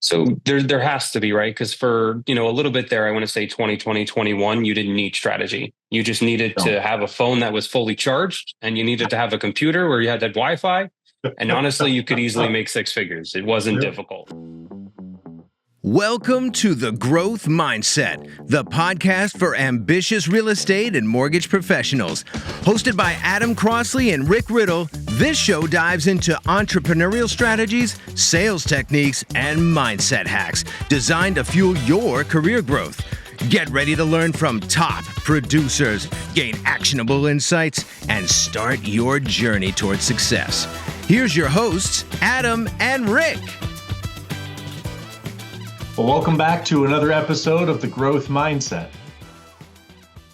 So there has to be, right? Because for, a little bit there, I want to say 2020, 21, you didn't need strategy. You just needed to have a phone that was fully charged, and you needed to have a computer where you had that Wi-Fi. And honestly, you could easily make six figures. It wasn't difficult. Welcome to The Growth Mindset, the podcast for ambitious real estate and mortgage professionals. Hosted by Adam Crosley and Rick Riddle, this show dives into entrepreneurial strategies, sales techniques, and mindset hacks designed to fuel your career growth. Get ready to learn from top producers, gain actionable insights, and start your journey towards success. Here's your hosts, Adam and Rick. Well, welcome back to another episode of The Growth Mindset.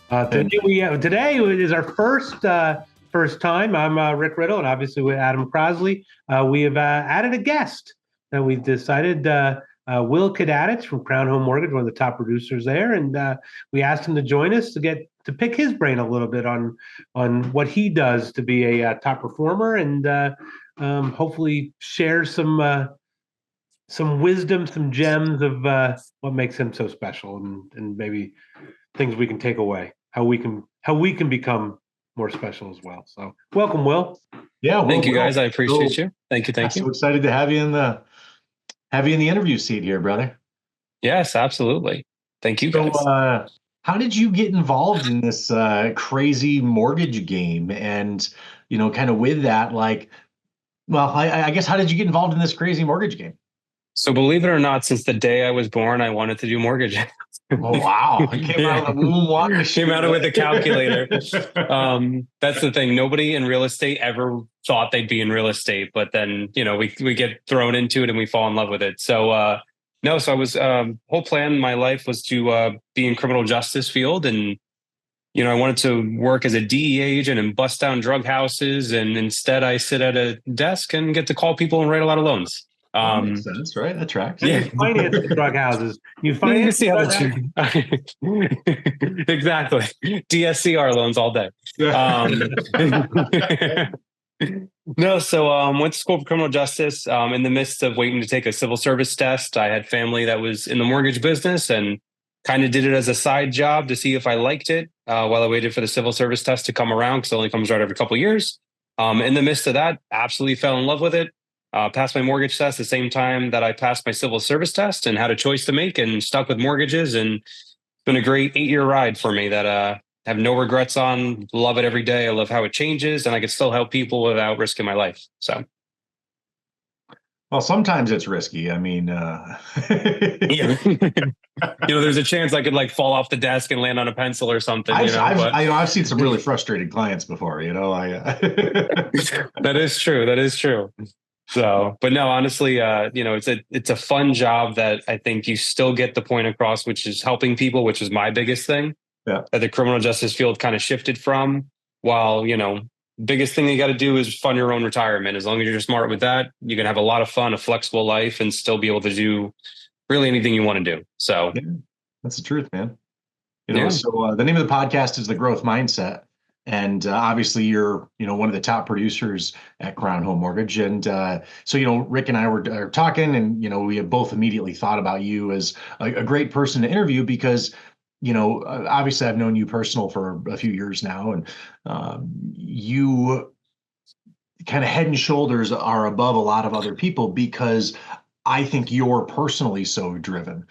Today is our first time. I'm Rick Riddle, and obviously with Adam Crosley, we have added a guest that we've decided. Will Koedatich from Crown Home Mortgage, one of the top producers there, and we asked him to join us to pick his brain a little bit on what he does to be a top performer, and hopefully share some wisdom, some gems of what makes him so special, and maybe things we can take away, how we can become more special as well. So welcome, Will. Yeah, thank you guys. I appreciate you. Thank you. I'm so excited to have you in the interview seat here, brother. Yes, absolutely. Thank you guys. So, how did you get involved in this crazy mortgage game? And kind of with that, I guess, how did you get involved in this crazy mortgage game? So believe it or not, since the day I was born, I wanted to do mortgage. Oh, wow. I came out of the womb. Came out with a calculator. That's the thing. Nobody in real estate ever thought they'd be in real estate, but then, we get thrown into it and we fall in love with it. So, so I was, whole plan in my life was to be in criminal justice field. And, I wanted to work as a DEA agent and bust down drug houses. And instead I sit at a desk and get to call people and write a lot of loans. That makes sense, right? That tracks. Yeah, you finance the drug houses. You finance exactly. DSCR loans all day. Went to school for criminal justice. In the midst of waiting to take a civil service test, I had family that was in the mortgage business and kind of did it as a side job to see if I liked it while I waited for the civil service test to come around, because it only comes right every couple of years. In the midst of that, absolutely fell in love with it. Passed my mortgage test the same time that I passed my civil service test, and had a choice to make, and stuck with mortgages. And it's been a great 8-year ride for me that I have no regrets on. Love it every day. I love how it changes, and I can still help people without risking my life. So, well, sometimes it's risky. I mean, yeah. There's a chance I could fall off the desk and land on a pencil or something. I've seen some really frustrated clients before. That is true. That is true. So, but no, honestly, it's a fun job that I think you still get the point across, which is helping people, which is my biggest thing. Yeah. That the criminal justice field kind of shifted from. While, biggest thing you got to do is fund your own retirement. As long as you're smart with that, you can have a lot of fun, a flexible life, and still be able to do really anything you want to do. So, yeah, that's the truth, man. So the name of the podcast is The Growth Mindset. And obviously you're, one of the top producers at Crown Home Mortgage. And so, Rick and I were talking, and, we have both immediately thought about you as a great person to interview because, obviously I've known you personal for a few years now, and you kind of head and shoulders are above a lot of other people because I think you're personally so driven.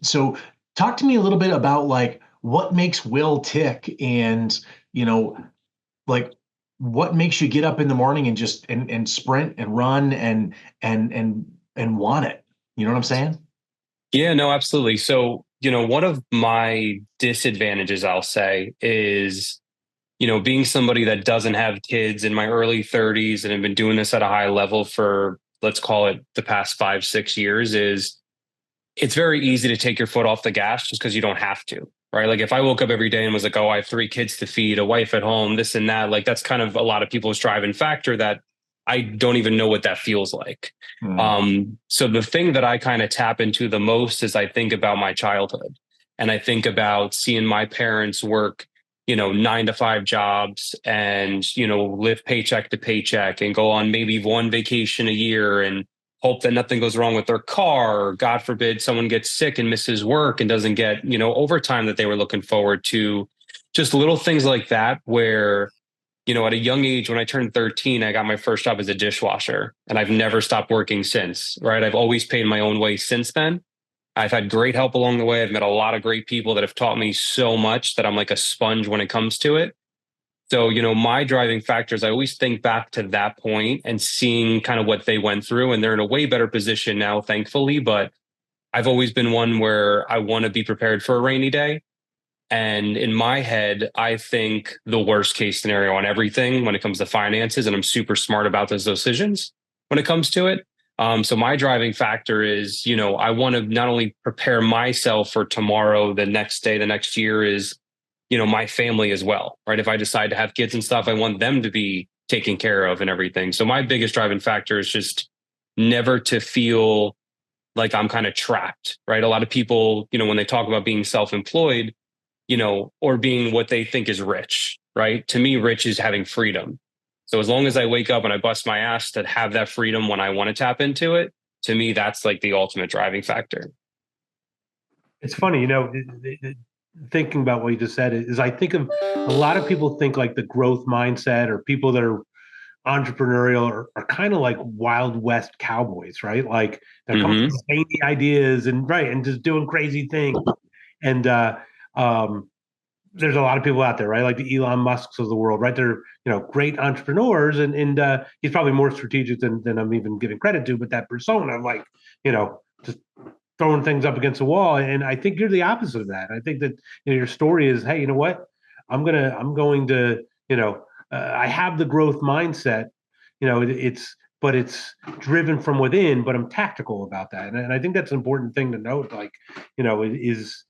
So talk to me a little bit about what makes Will tick, and what makes you get up in the morning and just and sprint and run and want it. You know what I'm saying? Yeah, no, absolutely. So, one of my disadvantages, I'll say, is, being somebody that doesn't have kids in my early 30s and have been doing this at a high level for, let's call it, the past 5-6 years, is it's very easy to take your foot off the gas just because you don't have to. Right. If I woke up every day and was like, oh, I have 3 kids to feed, a wife at home, this and that, that's kind of a lot of people's driving factor that I don't even know what that feels like. So the thing that I kind of tap into the most is I think about my childhood, and I think about seeing my parents work, 9-to-5 jobs and, live paycheck to paycheck and go on maybe one vacation a year and hope that nothing goes wrong with their car, or God forbid someone gets sick and misses work and doesn't get, overtime that they were looking forward to. Just little things like that where, at a young age, when I turned 13, I got my first job as a dishwasher, and I've never stopped working since, right? I've always paid my own way since then. I've had great help along the way. I've met a lot of great people that have taught me so much that I'm like a sponge when it comes to it. So, my driving factors, I always think back to that point and seeing kind of what they went through, and they're in a way better position now, thankfully. But I've always been one where I want to be prepared for a rainy day. And in my head, I think the worst case scenario on everything when it comes to finances, and I'm super smart about those decisions when it comes to it. So my driving factor is, I want to not only prepare myself for tomorrow, the next day, the next year, is, my family as well, right? If I decide to have kids and stuff, I want them to be taken care of and everything. So my biggest driving factor is just never to feel like I'm kind of trapped, right? A lot of people, when they talk about being self-employed, or being what they think is rich, right? To me, rich is having freedom. So as long as I wake up and I bust my ass to have that freedom when I want to tap into it, to me, that's like the ultimate driving factor. It's funny, thinking about what you just said is I think of a lot of people think like the growth mindset or people that are entrepreneurial are kind of like Wild West cowboys, right? Like they're coming up with zany ideas and just doing crazy things. And there's a lot of people out there, right? Like the Elon Musks of the world, right? They're, great entrepreneurs, and he's probably more strategic than I'm even giving credit to, but that persona of like, just throwing things up against the wall. And I think you're the opposite of that. I think that, your story is, hey, you know what? I'm going to, I have the growth mindset, but it's driven from within, but I'm tactical about that. And I think that's an important thing to note. Like, is,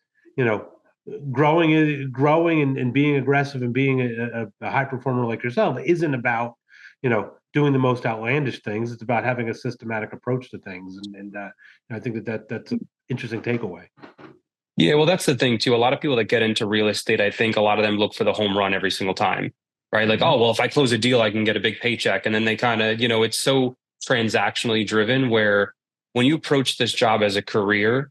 growing and being aggressive and being a high performer like yourself isn't about, doing the most outlandish things. It's about having a systematic approach to things. And I think that's an interesting takeaway. Yeah, well, that's the thing too. A lot of people that get into real estate, I think a lot of them look for the home run every single time, right? Like, oh, well, if I close a deal, I can get a big paycheck. And then they kind of, it's so transactionally driven where when you approach this job as a career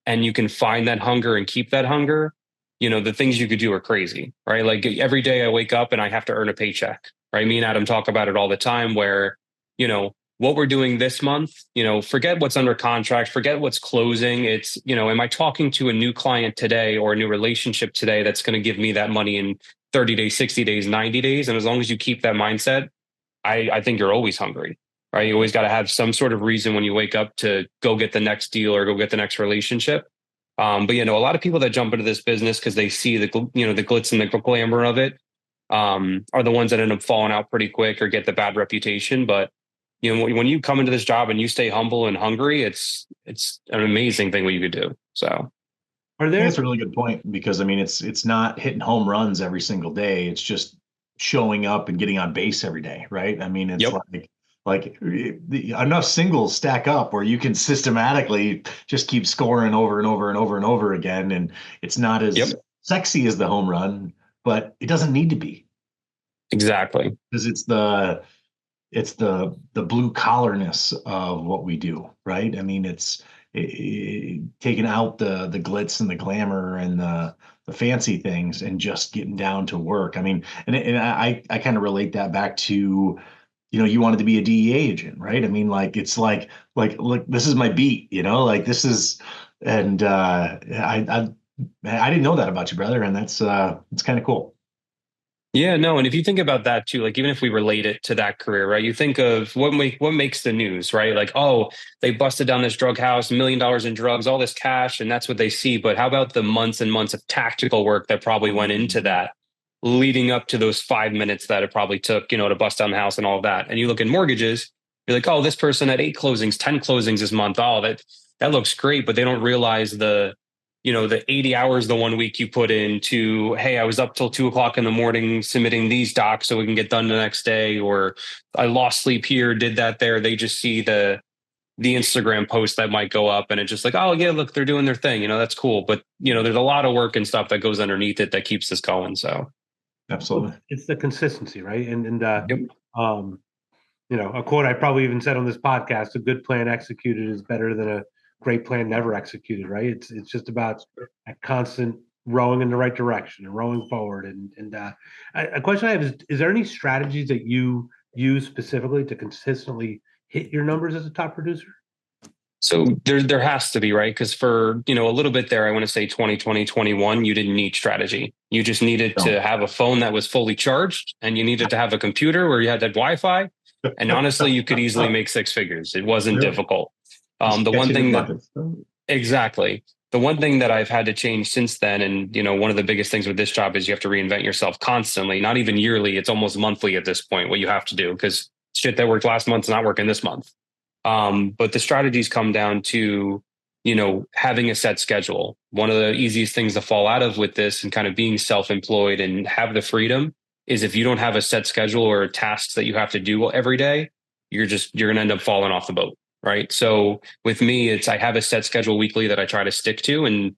and you can find that hunger and keep that hunger, the things you could do are crazy, right? Like every day I wake up and I have to earn a paycheck, right? Me and Adam talk about it all the time where, what we're doing this month, forget what's under contract, forget what's closing. It's, am I talking to a new client today or a new relationship today that's going to give me that money in 30 days, 60 days, 90 days? And as long as you keep that mindset, I think you're always hungry, right? You always got to have some sort of reason when you wake up to go get the next deal or go get the next relationship. But a lot of people that jump into this business because they see the glitz and the glamour of it are the ones that end up falling out pretty quick or get the bad reputation. But when you come into this job and you stay humble and hungry, it's an amazing thing what you could do. So, that's a really good point because it's not hitting home runs every single day. It's just showing up and getting on base every day, right? It's like enough singles stack up where you can systematically just keep scoring over and over and over and over again. And it's not as sexy as the home run, but it doesn't need to be. Exactly. Because it's the blue collarness of what we do, right? It's taking out the glitz and the glamour and the fancy things and just getting down to work. And I kind of relate that back to, you wanted to be a DEA agent, right? It's like, look, this is my beat, this is, and I didn't know that about you, brother. And that's it's kind of cool. Yeah, no. And if you think about that too, like even if we relate it to that career, right? You think of what makes the news, right? Like, oh, they busted down this drug house, $1 million in drugs, all this cash, and that's what they see. But how about the months and months of tactical work that probably went into that, leading up to those 5 minutes that it probably took, to bust down the house and all of that. And you look at mortgages, you're like, oh, this person had 8 closings, 10 closings this month. Oh, that looks great. But they don't realize the 80 hours the one week you put into, hey, I was up till 2:00 in the morning submitting these docs so we can get done the next day, or I lost sleep here, did that there. They just see the Instagram post that might go up and it's just like, oh yeah, look, they're doing their thing. That's cool. But there's a lot of work and stuff that goes underneath it that keeps this going. So absolutely. It's the consistency, right? And a quote I probably even said on this podcast: "A good plan executed is better than a great plan never executed." Right? It's just about a constant rowing in the right direction and rowing forward. And a question I have is there any strategies that you use specifically to consistently hit your numbers as a top producer? So there has to be, right? Because for, a little bit there, I want to say 2020, 21, you didn't need strategy. You just needed to have a phone that was fully charged, and you needed to have a computer where you had that Wi-Fi. And honestly, you could easily make six figures. It wasn't difficult. The one thing that exactly the one thing that I've had to change since then, and one of the biggest things with this job is you have to reinvent yourself constantly, not even yearly, it's almost monthly at this point, what you have to do, because shit that worked last month is not working this month. But the strategies come down to, having a set schedule. One of the easiest things to fall out of with this and kind of being self-employed and have the freedom is if you don't have a set schedule or tasks that you have to do every day, you're going to end up falling off the boat. Right. So with me, I have a set schedule weekly that I try to stick to. And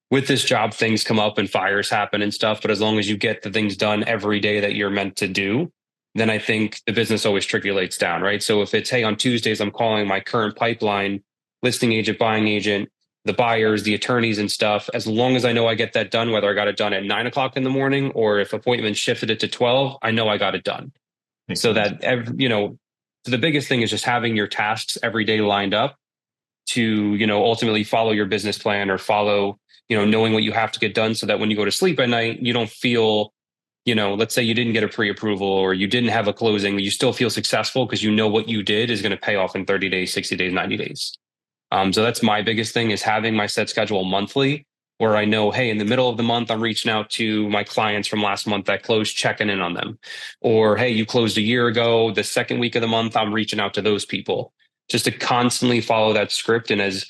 with this job, things come up and fires happen and stuff. But as long as you get the things done every day that you're meant to do, then I think the business always trickulates down. Right. So if it's, hey, on Tuesdays, I'm calling my current pipeline, listing agent, buying agent, the buyers, the attorneys and stuff, as long as I know I get that done, whether I got it done at 9 o'clock in the morning or if appointments shifted it to 12, I know I got it done. Makes so sense. That, so the biggest thing is just having your tasks every day lined up to, ultimately follow your business plan or follow, knowing what you have to get done so that when you go to sleep at night, you don't feel, let's say you didn't get a pre-approval or you didn't have a closing, you still feel successful because you know what you did is going to pay off in 30 days, 60 days, 90 days. So that's my biggest thing is having my set schedule monthly where I know, hey, in the middle of the month, I'm reaching out to my clients from last month that closed, checking in on them. Or, hey, you closed a year ago, the second week of the month, I'm reaching out to those people just to constantly follow that script. And as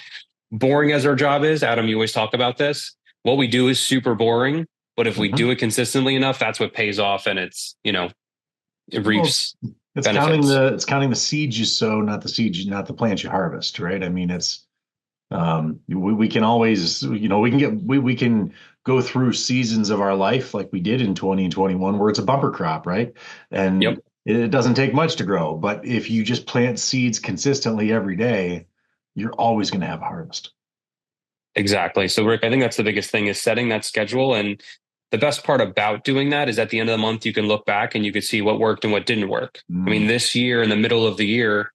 boring as our job is, Adam, you always talk about this, what we do is super boring. But if we do it consistently enough, that's what pays off. And it's, it reaps benefits. It's counting the seeds you sow, not the plants you harvest, right? I mean, it's, we can always, we can go through seasons of our life like we did in 20 and 21 where it's a bumper crop, right? And it doesn't take much to grow, but if you just plant seeds consistently every day, you're always going to have a harvest. Exactly. So Rick, I think that's the biggest thing is setting that schedule. And the best part about doing that is at the end of the month, you can look back and you can see what worked and what didn't work. I mean, this year, in the middle of the year,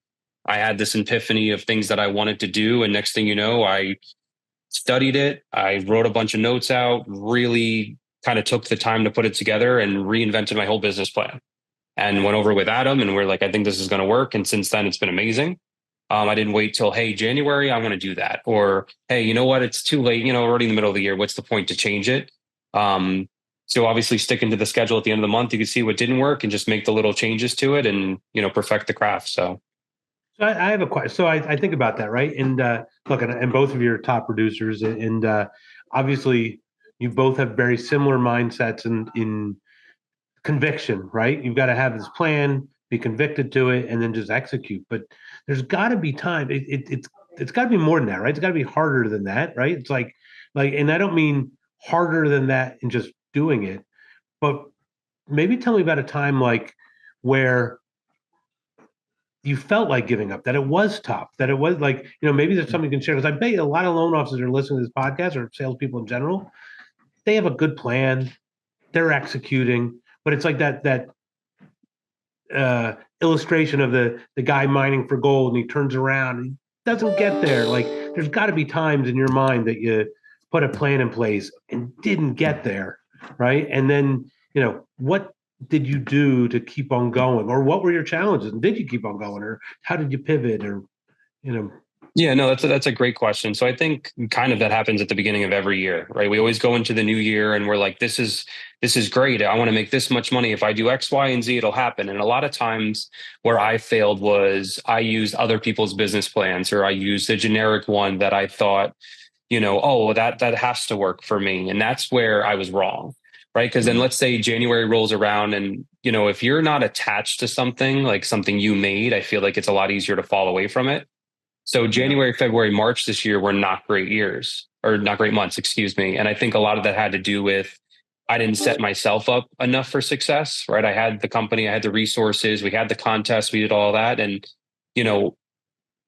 I had this epiphany of things that I wanted to do. And next thing you know, I studied it. I wrote a bunch of notes out, really kind of took the time to put it together and reinvented my whole business plan and went over with Adam. And we're like, I think this is going to work. And since then, it's been amazing. I didn't wait till, hey, January, I want to do that. Or, hey, you know what? It's too late. Already in the middle of the year. What's the point to change it? So obviously sticking to the schedule at the end of the month, you can see what didn't work and just make the little changes to it and, perfect the craft. So I have a question. So I think about that, right? And look, and both of you are top producers, and obviously you both have very similar mindsets in conviction, right? You've got to have this plan, be convicted to it, and then just execute. But there's got to be time. It's got to be more than that, right? It's got to be harder than that, right? It's like, and I don't mean harder than that in just doing it, but maybe tell me about a time like where you felt like giving up, that it was tough, that it was like, maybe there's something you can share. Because I bet a lot of loan officers are listening to this podcast or salespeople in general. They have a good plan. They're executing, but it's like that illustration of the guy mining for gold and he turns around and he doesn't get there. Like there's got to be times in your mind that you put a plan in place and didn't get there. Right. And then, what did you do to keep on going, or what were your challenges and did you keep on going, or how did you pivot, or, Yeah, no, that's a great question. So I think kind of that happens at the beginning of every year, right? We always go into the new year and we're like, this is great. I want to make this much money. If I do X, Y, and Z, it'll happen. And a lot of times where I failed was I used other people's business plans, or I used a generic one that I thought, that has to work for me. And that's where I was wrong. Right. Because then let's say January rolls around and, if you're not attached to something like something you made, I feel like it's a lot easier to fall away from it. So January, February, March this year were not great years, or not great months, excuse me. And I think a lot of that had to do with, I didn't set myself up enough for success, right? I had the company, I had the resources, we had the contest, we did all that. And, you know,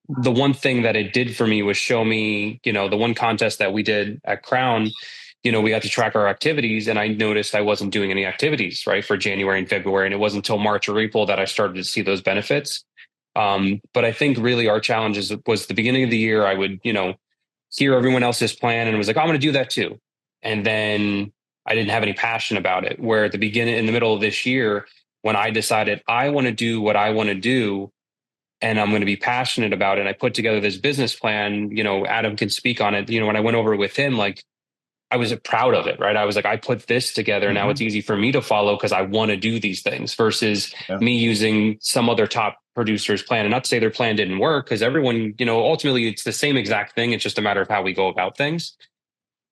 the one thing that it did for me was show me, the one contest that we did at Crown, we got to track our activities, and I noticed I wasn't doing any activities, right, for January and February. And it wasn't until March or April that I started to see those benefits. But I think really our challenges was the beginning of the year. I would, hear everyone else's plan and was like, I'm going to do that too. And then I didn't have any passion about it. Where at the beginning, in the middle of this year, when I decided I want to do what I want to do, and I'm going to be passionate about it, and I put together this business plan, Adam can speak on it. When I went over it with him, like, I was proud of it, right? I was like, I put this together. Now it's easy for me to follow because I want to do these things versus me using some other top producer's plan. And not to say their plan didn't work, because everyone, ultimately it's the same exact thing. It's just a matter of how we go about things.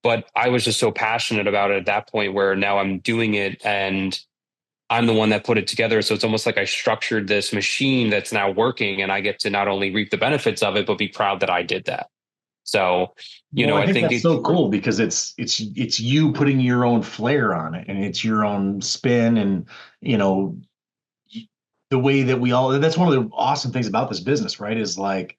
But I was just so passionate about it at that point where now I'm doing it and I'm the one that put it together. So it's almost like I structured this machine that's now working, and I get to not only reap the benefits of it, but be proud that I did that. So, I think that's so cool because it's you putting your own flair on it, and it's your own spin, and the way that that's one of the awesome things about this business, right? Is like,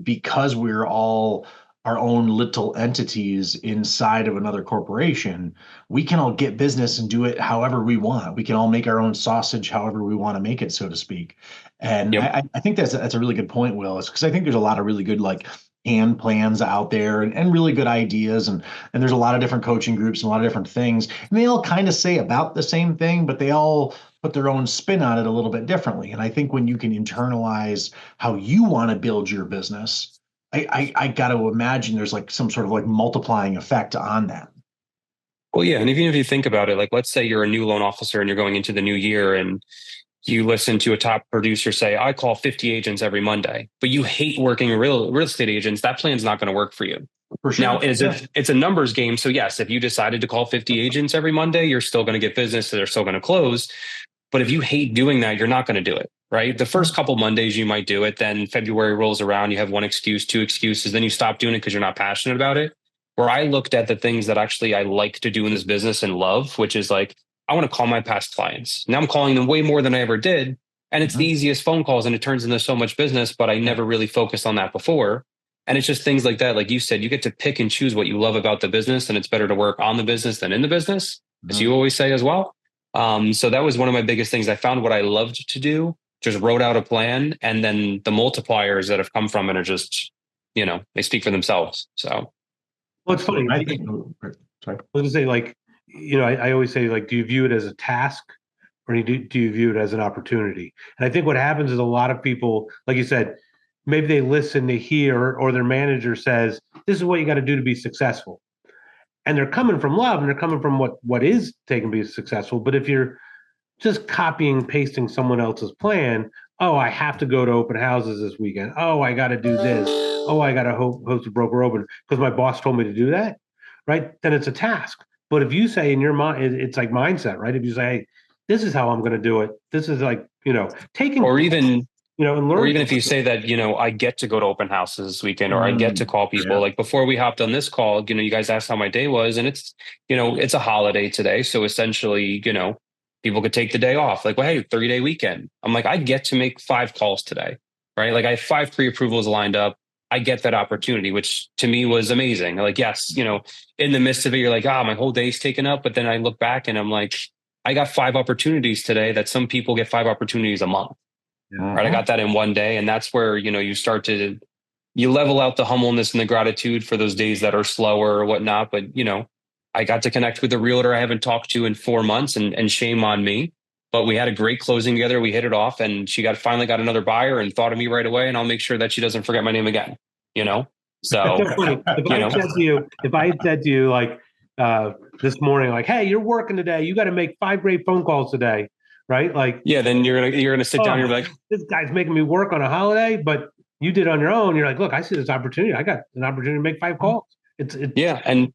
because we're all our own little entities inside of another corporation, we can all get business and do it however we want. We can all make our own sausage however we want to make it, so to speak. And I think that's a really good point, Will, because I think there's a lot of really good and plans out there, and really good ideas, and there's a lot of different coaching groups and a lot of different things, and they all kind of say about the same thing, but they all put their own spin on it a little bit differently. And I think when you can internalize how you want to build your business, I got to imagine there's some sort of multiplying effect on that. Well, yeah. And even if you think about it, like, let's say you're a new loan officer and you're going into the new year, and you listen to a top producer say, I call 50 agents every Monday, but you hate working real estate agents, that plan's not going to work for you. For sure. Now, it's a numbers game. So yes, if you decided to call 50 agents every Monday, you're still going to get business, so they're still going to close. But if you hate doing that, you're not going to do it, right? The first couple Mondays you might do it. Then February rolls around, you have one excuse, two excuses, then you stop doing it because you're not passionate about it. Where I looked at the things that actually I like to do in this business and love, which is like, I want to call my past clients. Now I'm calling them way more than I ever did. And it's the easiest phone calls, and it turns into so much business, but I never really focused on that before. And it's just things like that. Like you said, you get to pick and choose what you love about the business, and it's better to work on the business than in the business, as you always say as well. So that was one of my biggest things. I found what I loved to do, just wrote out a plan, and then the multipliers that have come from it are just, they speak for themselves. So. Well, it's funny. I think, sorry. I was going to say, I always say, do you view it as a task, or do you view it as an opportunity? And I think what happens is a lot of people, like you said, maybe they listen to hear, or their manager says, this is what you got to do to be successful. And they're coming from love, and they're coming from what is taken to be successful. But if you're just copying, pasting someone else's plan, oh, I have to go to open houses this weekend. Oh, I got to do this. Oh, I got to host a broker open because my boss told me to do that, right? Then it's a task. But if you say in your mind, it's like mindset, right? If you say, hey, this is how I'm going to do it. This is taking, or even, and learn. Or even if you say that, I get to go to open houses this weekend, or I get to call people. Yeah. Like before we hopped on this call, you guys asked how my day was, and it's, it's a holiday today. So essentially, people could take the day off. Like, well, hey, 30-day weekend. I'm like, I get to make 5 calls today, right? Like I have 5 pre-approvals lined up. I get that opportunity, which to me was amazing. Like, yes, in the midst of it, you're like, my whole day's taken up. But then I look back and I'm like, I got 5 opportunities today that some people get 5 opportunities a month. Right. I got that in one day. And that's where, you start to, you level out the humbleness and the gratitude for those days that are slower or whatnot. But, I got to connect with a realtor I haven't talked to in 4 months, and shame on me. But we had a great closing together. We hit it off, and she finally got another buyer and thought of me right away. And I'll make sure that she doesn't forget my name again, So, if I had said to you, this morning, hey, you're working today, you got to make 5 great phone calls today. Right? Then you're gonna sit down and you're like, this guy's making me work on a holiday, but you did on your own. You're like, look, I see this opportunity. I got an opportunity to make 5 calls. It's and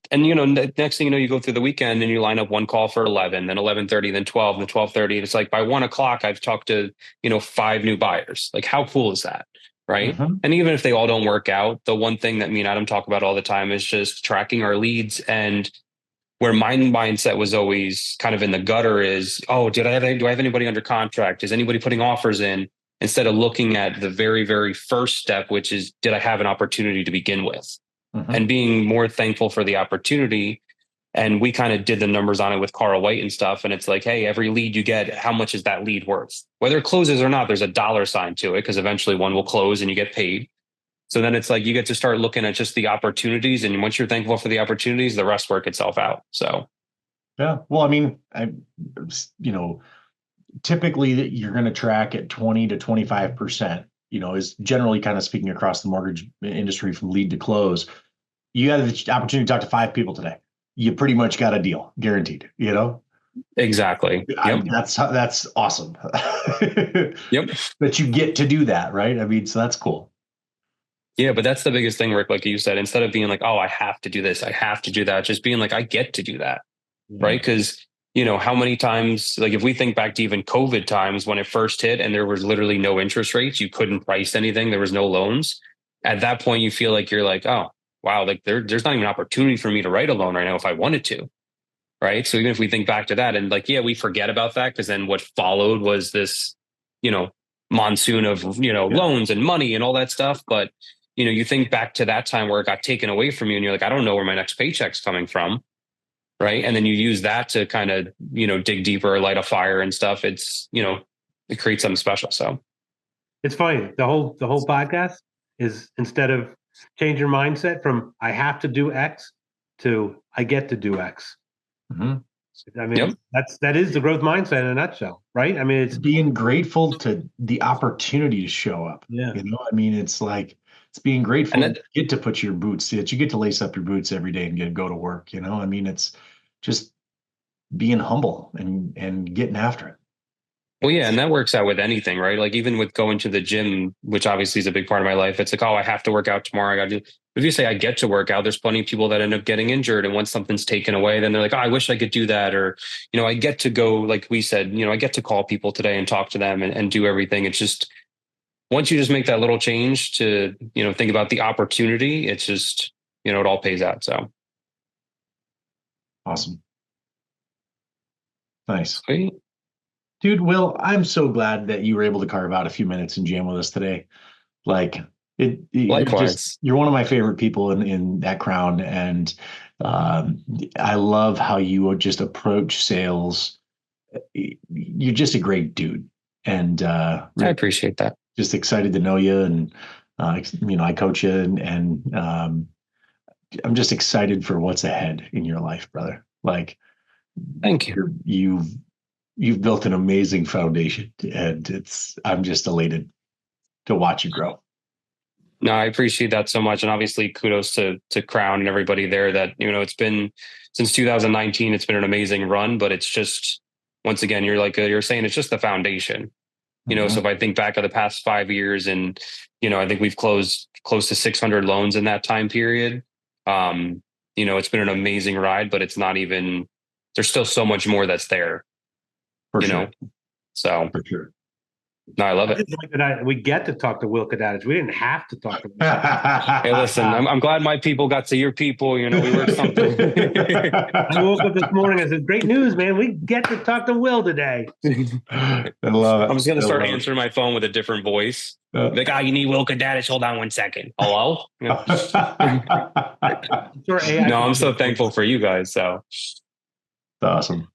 next thing you know, you go through the weekend and you line up one call for 11, then 11:30, then 12, then 12:30. It's like by 1 o'clock, I've talked to 5 new buyers. Like, how cool is that? Right. And even if they all don't work out, the one thing that me and Adam talk about all the time is just tracking our leads and Where my mindset was always kind of in the gutter is, oh, do I have anybody under contract? Is anybody putting offers in? Instead of looking at the very, very first step, which is, did I have an opportunity to begin with? And being more thankful for the opportunity. And we kind of did the numbers on it with Carl White and stuff. And it's like, hey, every lead you get, how much is that lead worth? Whether it closes or not, there's a dollar sign to it because eventually one will close and you get paid. So then it's like you get to start looking at just the opportunities. And once you're thankful for the opportunities, the rest work itself out. So, yeah. Well, I mean, typically you're going to track at 20 to 25%, is generally kind of speaking across the mortgage industry from lead to close. You had the opportunity to talk to 5 people today. You pretty much got a deal guaranteed, Exactly. Yep. That's awesome. Yep. But you get to do that, right? I mean, so that's cool. Yeah, but that's the biggest thing, Rick, like you said, instead of being like, oh, I have to do this, I have to do that, just being like, I get to do that. Right. Because, how many times, like if we think back to even COVID times when it first hit and there was literally no interest rates, you couldn't price anything, there was no loans. At that point, you feel like you're like, oh, wow, like there's not even an opportunity for me to write a loan right now if I wanted to. Right. So even if we think back to that and like, yeah, we forget about that because then what followed was this, monsoon of, loans and money and all that stuff. But, you think back to that time where it got taken away from you and you're like, I don't know where my next paycheck's coming from. Right. And then you use that to kind of, dig deeper, light a fire and stuff. It's, it creates something special. So it's funny. The whole podcast is instead of change your mindset from I have to do X to I get to do X. I mean, that is the growth mindset in a nutshell, right? I mean, it's being grateful to the opportunity to show up. Yeah. I mean, it's like, it's being grateful that you get to put your boots, that you get to lace up your boots every day and go to work. I mean, it's just being humble and getting after it. Well, yeah. And that works out with anything, right? Like even with going to the gym, which obviously is a big part of my life. It's like, oh, I have to work out tomorrow. I got to do. If you say I get to work out, there's plenty of people that end up getting injured. And once something's taken away, then they're like, oh, I wish I could do that. Or, I get to go, like we said, I get to call people today and talk to them and do everything. It's just, once you just make that little change to, think about the opportunity, it's just, it all pays out. So. Awesome. Nice. Sweet. Dude, Will, I'm so glad that you were able to carve out a few minutes and jam with us today. Like likewise, you're one of my favorite people in that Crown. And I love how you just approach sales. You're just a great dude. And I appreciate that. Just excited to know you. And, I coach you and I'm just excited for what's ahead in your life, brother. Like, thank you. You've built an amazing foundation, and I'm just elated to watch you grow. No, I appreciate that so much. And obviously kudos to Crown and everybody there that, it's been since 2019, it's been an amazing run, but it's just, once again, you're saying it's just the foundation, So if I think back of the past 5 years and, I think we've closed close to 600 loans in that time period. It's been an amazing ride, but it's not even, there's still so much more that's there. For sure. So for sure. No, I love it. We get to talk to Will Koedatich. We didn't have to talk to him. Hey, listen, I'm glad my people got to your people. We worked something. I woke up this morning. I said, "Great news, man! We get to talk to Will today." I love it. I'm just gonna start answering my phone with a different voice. Like, you need Will Koedatich. Hold on one second. Hello. No, I'm so thankful for you guys. So awesome.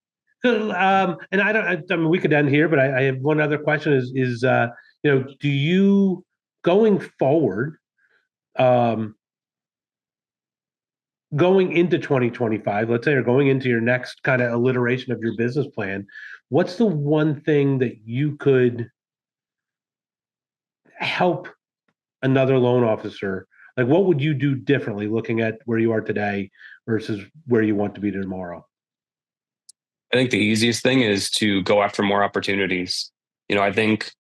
So, and I mean, we could end here, but I have one other question is, do you, going forward, going into 2025, let's say, or going into your next kind of iteration of your business plan, what's the one thing that you could help another loan officer? Like, what would you do differently looking at where you are today versus where you want to be tomorrow? I think the easiest thing is to go after more opportunities. I think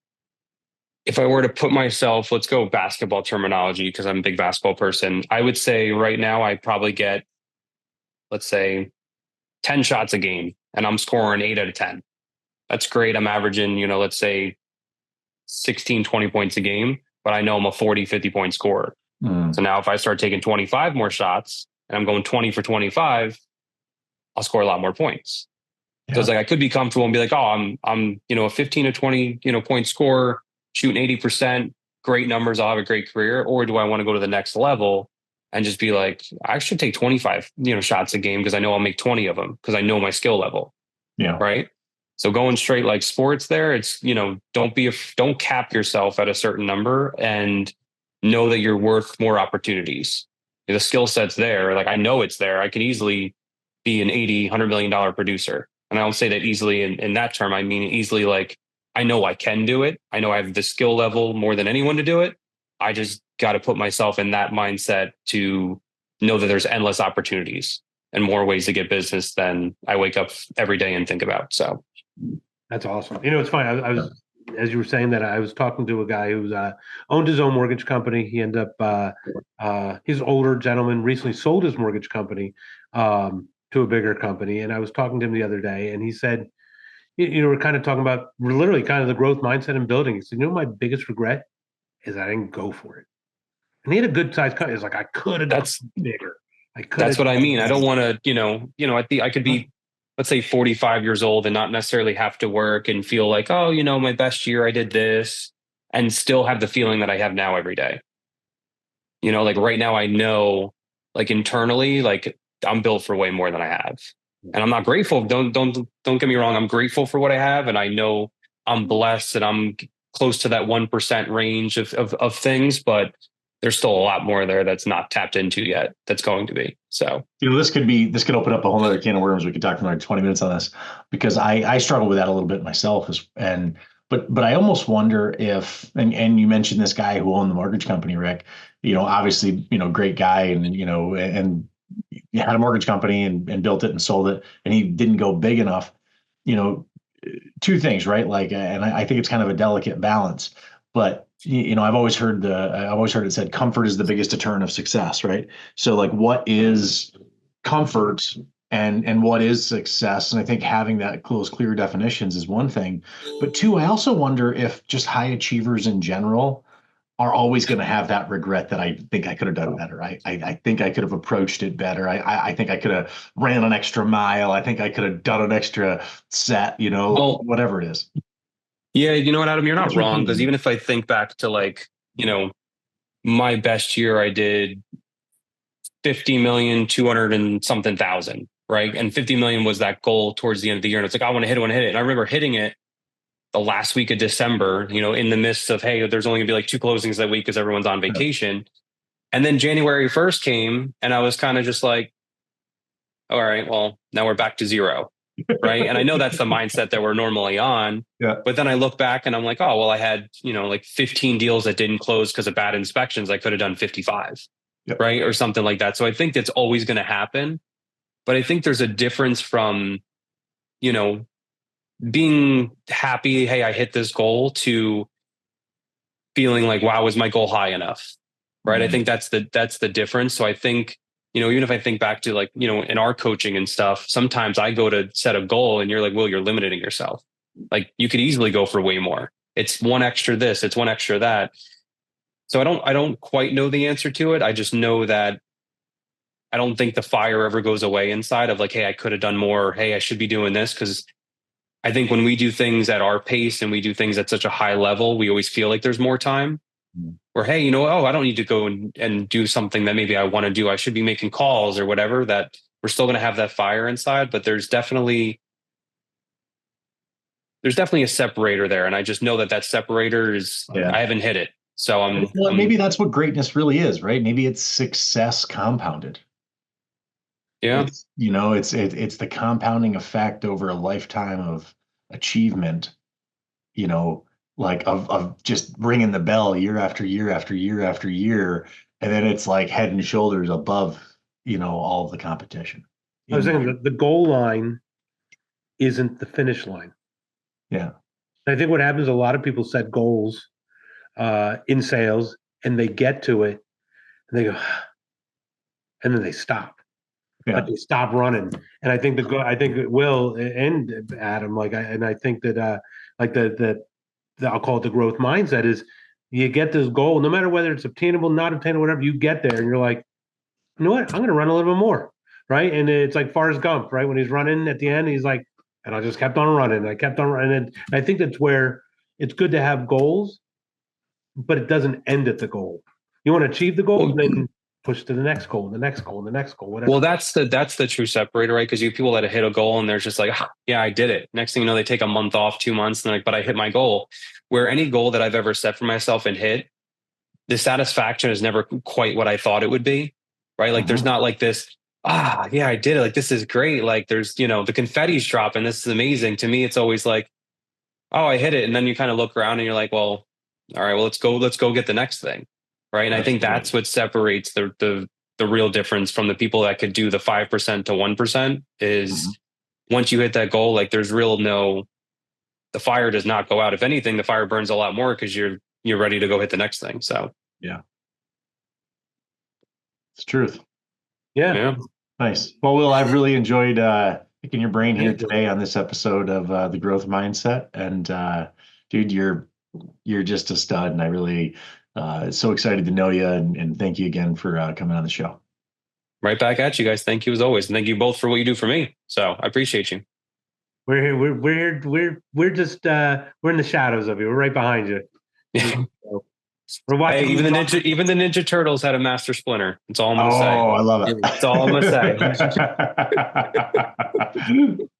if I were to put myself, let's go basketball terminology, because I'm a big basketball person. I would say right now I probably get, let's say, 10 shots a game and I'm scoring 8 out of 10. That's great. I'm averaging, let's say 16, 20 points a game, but I know I'm a 40, 50 point scorer. So now if I start taking 25 more shots and I'm going 20 for 25, I'll score a lot more points. Yeah. So it's like I could be comfortable and be like, oh, I'm a 15 to 20 point scorer, shooting 80%, great numbers, I'll have a great career. Or do I want to go to the next level and just be like, I should take 25 shots a game because I know I'll make 20 of them because I know my skill level. Yeah. Right. So going straight like sports there, it's don't cap yourself at a certain number and know that you're worth more opportunities. The skill set's there. Like I know it's there. I could easily be an $80-100 million producer. And I don't say that easily in that term. I mean, easily like I know I can do it. I know I have the skill level more than anyone to do it. I just got to put myself in that mindset to know that there's endless opportunities and more ways to get business than I wake up every day and think about. So that's awesome. It's funny. I was, as you were saying that, I was talking to a guy who's owned his own mortgage company. He ended up, he's an older gentleman, recently sold his mortgage company to a bigger company. And I was talking to him the other day, and he said, we're kind of talking about literally kind of the growth mindset in building. He said, my biggest regret is I didn't go for it. And he had a good sized company. It's like, I could have done bigger. That's what I mean. I don't want to, I could be, let's say 45 years old and not necessarily have to work and feel like, oh, my best year I did this, and still have the feeling that I have now every day. Like right now I know, like internally, like I'm built for way more than I have. And I'm not grateful. Don't get me wrong. I'm grateful for what I have. And I know I'm blessed and I'm close to that 1% range of things, but there's still a lot more there that's not tapped into yet. That's going to be. So, this could open up a whole other can of worms. We could talk for like 20 minutes on this, because I struggle with that a little bit myself. But I almost wonder if, and you mentioned this guy who owned the mortgage company, Rick, obviously, great guy, and he had a mortgage company and built it and sold it, and he didn't go big enough. Two things, right? Like, and I think it's kind of a delicate balance, but I've always heard it said comfort is the biggest deterrent of success, right? So like, what is comfort and what is success? And I think having those clear definitions is one thing, but two, I also wonder if just high achievers in general are always going to have that regret that I think I could have done better. I think I could have approached it better. I think I could have ran an extra mile. I think I could have done an extra set, whatever it is. Yeah, you know what, Adam, you're not wrong. Because even if I think back to like, my best year, I did 50,200,000 and something thousand, right? And 50 million was that goal towards the end of the year. And it's like, I want to hit it, And I remember hitting it the last week of December, in the midst of, hey, there's only gonna be like 2 closings that week because everyone's on vacation. And then January 1st came and I was kind of just like, all right, well, now we're back to zero. Right. And I know that's the mindset that we're normally on. Yeah. But then I look back and I'm like, oh, well, I had, like 15 deals that didn't close because of bad inspections. I could have done 55. Yep. Right. Or something like that. So I think that's always going to happen. But I think there's a difference from, being happy, hey, I hit this goal, to feeling like, wow, was my goal high enough? Right. Mm-hmm. I think that's the difference. So I think, even if I think back to like, in our coaching and stuff, sometimes I go to set a goal and you're like, well, you're limiting yourself. Like you could easily go for way more. It's one extra this, it's one extra that. So I don't quite know the answer to it. I just know that I don't think the fire ever goes away inside of like, hey, I could have done more. Hey, I should be doing this. Because I think when we do things at our pace and we do things at such a high level, we always feel like there's more time. Or, hey, I don't need to go and do something that maybe I want to do. I should be making calls or whatever, that we're still going to have that fire inside. But there's definitely a separator there. And I just know that separator is, I haven't hit it. So maybe that's what greatness really is, right? Maybe it's success compounded. Yeah. It's the compounding effect over a lifetime of achievement, like of just ringing the bell year after year after year after year. And then it's like head and shoulders above, all of the competition. I was saying the goal line isn't the finish line. Yeah. I think what happens, a lot of people set goals in sales and they get to it and they go, and then they stop. Yeah. But they stop running. And I think I think Will and Adam, I think that I'll call it the growth mindset, is you get this goal, no matter whether it's obtainable, not obtainable, whatever, you get there and you're like, you know what, I'm going to run a little bit more. right? And it's like Forrest Gump, right? When he's running at the end, he's like, and I just kept on running. I kept on running. And I think that's where it's good to have goals, but it doesn't end at the goal. You want to achieve the goal, then push to the next goal, the next goal, the next goal, whatever. Well, that's the true separator, right? Because you have people that hit a goal and they're just like, yeah, I did it. Next thing you know, they take a month off, 2 months, and they're like, but I hit my goal. Where any goal that I've ever set for myself and hit, the satisfaction is never quite what I thought it would be, right? Like there's not like this, yeah, I did it. Like, this is great. Like there's, the confetti's dropping. This is amazing. To me, it's always like, oh, I hit it. And then you kind of look around and you're like, well, all right, well, let's go get the next thing. Right. And I think that's what separates the real difference from the people that could do the 5% to 1% is once you hit that goal, like there's the fire does not go out. If anything, the fire burns a lot more because you're ready to go hit the next thing. So, yeah. It's truth. Yeah. Nice. Well, Will, I've really enjoyed picking your brain here today on this episode of The Growth Mindset. And dude, you're just a stud. And I really so excited to know you and thank you again for coming on the show. Right back at you guys. Thank you as always. And thank you both for what you do for me. So I appreciate you. We're here. We're just we're in the shadows of you. We're right behind you. We're watching. Hey, even the Ninja Turtles had a Master Splinter. That's all I'm gonna say. Oh, I love it. That's all I'm gonna say.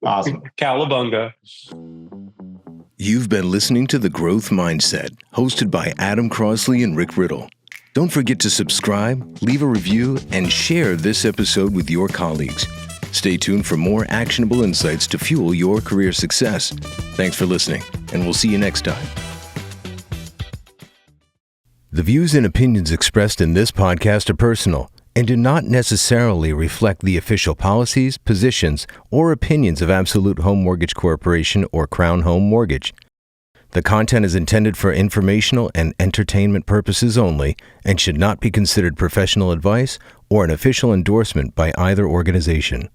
Awesome. Cowabunga. You've been listening to The Growth Mindset, hosted by Adam Crosley and Rick Riddle. Don't forget to subscribe, leave a review, and share this episode with your colleagues. Stay tuned for more actionable insights to fuel your career success. Thanks for listening, and we'll see you next time. The views and opinions expressed in this podcast are personal and do not necessarily reflect the official policies, positions, or opinions of Absolute Home Mortgage Corporation or Crown Home Mortgage. The content is intended for informational and entertainment purposes only and should not be considered professional advice or an official endorsement by either organization.